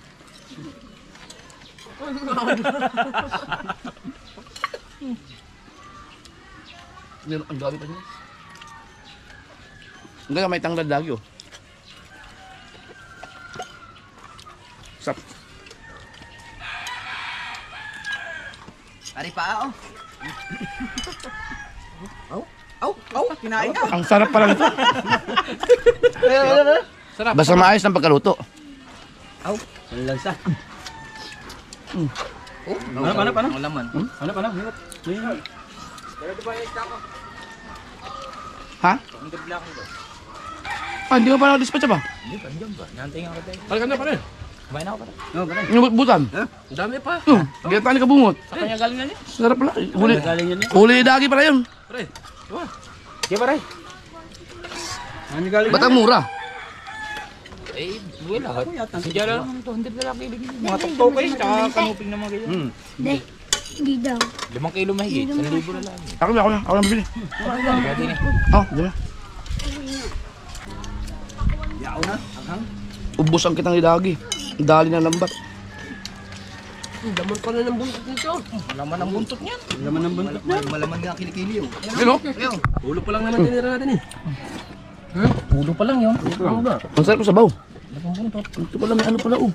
Ang dami pa niya. Hanggang may tanglad lagi oh. Sap. Ari pa oh. Kinain ka. Ang sarap pala nito. Basta maayos ng pagkaluto. Aw, ang lansa. Ano? Ang laman. Ano? Ha? Ah, hindi ka pa na-dispatch ba? Nantay nga kita. Halika na pa rin. Kumain ako pa. No, pare. Yung butan? Ang dami pa. Gata ni kabungot. Sa kanya galing na niya. Sarap pala. Huli. Galing yan eh. Huli dagi pala yun. Pre. Sige pare. Ano galing? Ba't ang mura? Eh, wala. Sige lang. Mga tuktoy, tsaka kanuping na mga ganyan. Hindi daw. 5 kilo mahigit. 1,000 na lang. Ako na bibili. Oh, di ba? Yaw na. Anghang. Ubos ang kitang idagi. Dali na lambat. Laman pa na ng buntot nito. Laman ang buntot niyan. Laman ang buntot na. Malaman nga kilikili oh. Yun oh. Ulo pa lang naman tinira natin eh. Ulo pa lang yun. Ano ba? Ang sarap sa sabaw. Ito pala may ano pala oh.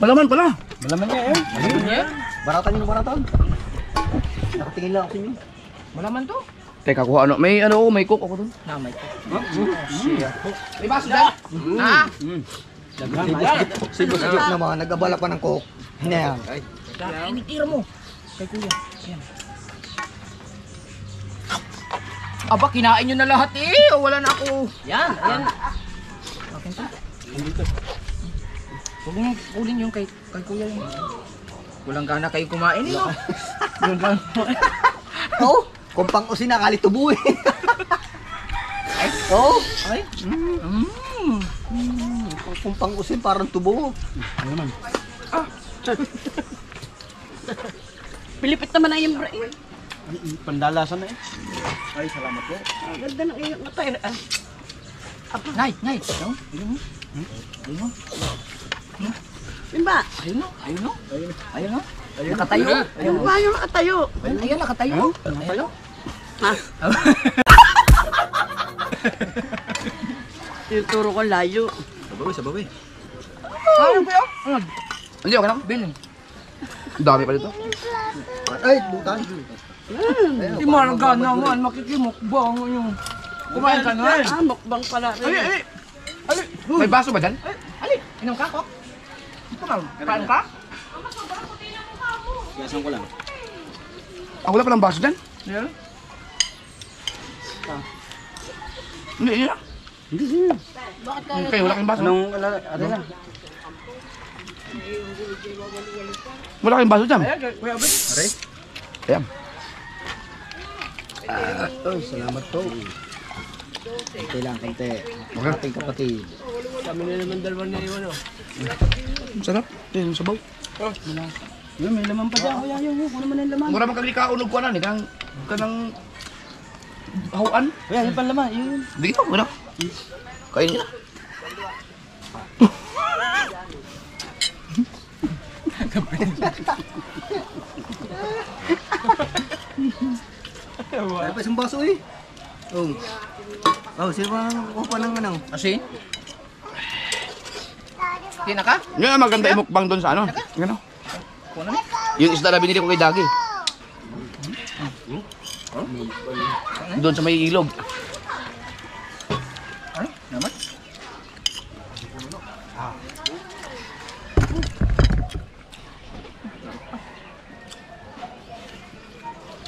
Malaman pala. Malaman niya eh. Ano niya? Baratan yung baratan. Nakatingin lang ako sa inyo. Malaman to. Teka, kuha ano. May ano, may cook ako dun. Namay ko. May baso dyan. Ah! Si Boss Joke naman, nag-abala pa ng coke. Hindi yan. Initira mo. Kay kuya. Ayan. Aba, kinain nyo na lahat eh. O, wala na ako. Yan, ayan. Okay to. Huwag mong ulin yung kay kuya yung. Walang gana kayo kumain eh. No? Yun lang. Oo. Kung pang-usin na, kalitubo eh. Oo. Ay. Kung pang-usin, parang tubo. Pilipit naman na yung brain. Pandalasan na eh. Ay, salamat po. Ganda ng iyong matay. Nay. Simba. Ayun no. Nakatayo. Ayun ba yung nakatayo? Ayun, nakatayo. Nakatayo. Tinuturo ko layo. Sabawi. Ayun ba yun? Hindi, okay na. Bilin. Ang dami pa dito. Ay, butan. Di malaga naman, makikimukbang yung. Kumain ka na. Ah, mukbang pala rin. May baso ba dyan? Ali, inom ka, Kok? Kain ka? Yasan ko lang. Ako wala palang baso dyan. Meron. Hindi, hindi na. Bakit kaya? Kayo, wala kayong baso. Ano lang? Wala kayong baso dyan. Ayan, Kuya Abel. Aray. Ayan. Ay, salamat po. Konti lang, konti. Ating kapatid. Kami na naman dalawa na iwan, oh. Ang sarap. Ayan, yung sabaw. Yun, may laman pa dyan. Kuya, yun. Kung naman yung laman. Mura man kami kaunog ko na ni kanang hawan. Kuya, yung panlaman. Yun. Dito, wala. Kain nila. Ay pa isang baso eh. Oh. Oh, sino ba upa ng ano? Asin? Kina ka? Yan, maganda imukbang doon sa ano. Yan o. Yung isda na binili ko kay Dagi. Doon sa may ilog. Ay, naman.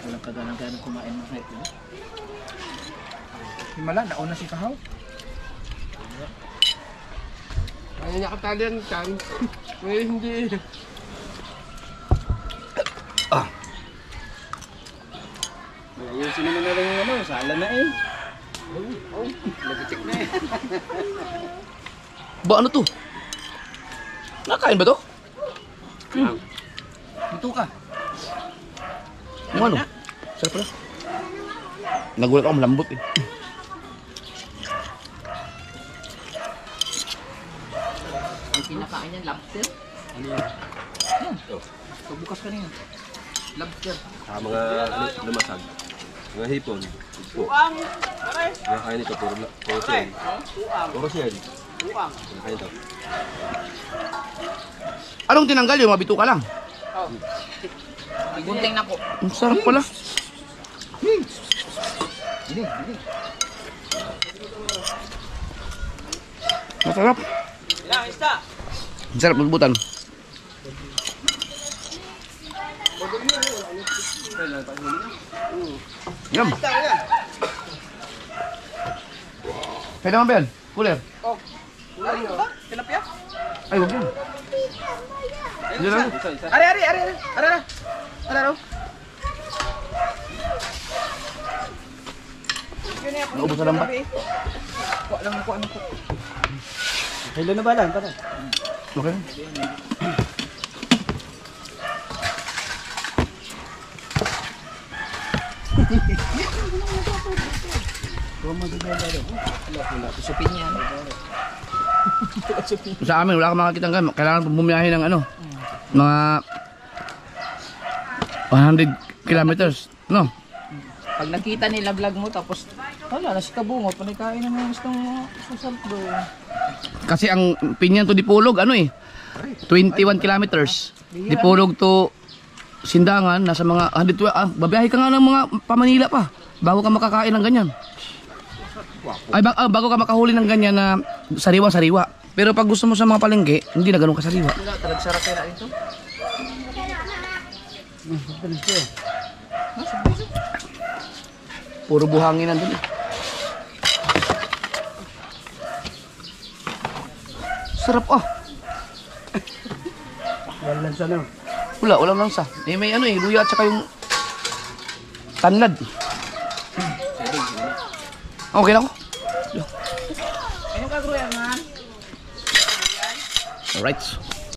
Walang kagalang-galang kumain ng kahit yun. Himala, nauna si Kahaw. Ay, nakatali yan, Chan. Ngayon hindi. Ayusin naman na lang yung ano, sala na eh. Nag-check na eh. Ba ano to? Nakain ba to? Dito ka. Yung ano? Sarap pala. Nagulat ako, malambot eh. Ang kinakain niyan, lobster. Ano yan? Pagbukas ka niya. Lobster. Mga lumasag. Mga hipon. Uang! Mga kain ito, puro shell. Puro shell. Uang. Kain ito. Anong tinanggal yung mga bituka lang? Gunting na po. Ang sarap pala. Masarap. Ang sarap magbutan. Yum. Kaya naman ba yan? Cooler? Tilapia? Ay, huwag yan. Diyan lang. Ari. Ara. Naubos na lang ba? Kuha lang ako, ano po. Hello na ba lang? Tara. Okay. Usupin yan. Sa amin, wala kang makakita ng kailangan bumiyahe ng ano, mga 100 kilometers, no? Pag nakita nila vlog mo, tapos wala na si Kabungot, panikain na mga gustong sasaldo. Kasi ang Pinyan to Dipolog, ano eh, 21 kilometers. Dipolog to Sindangan, nasa mga 112, babiyahe ka nga ng mga pa-Manila pa, bago ka makakain ng ganyan. Ay, bago ka makahuli ng ganyan na sariwa-sariwa. Pero pag gusto mo sa mga palengke, hindi na ganun kasariwa. Wala, talagang sarap kaya ito. Puro buhangin nandun eh. Sarap ah. Walang sa ano. Walang langsa. Eh may ano eh, luya at saka yung tanlad. Okay lang ako. Ano ka, Gruya, man? Alright.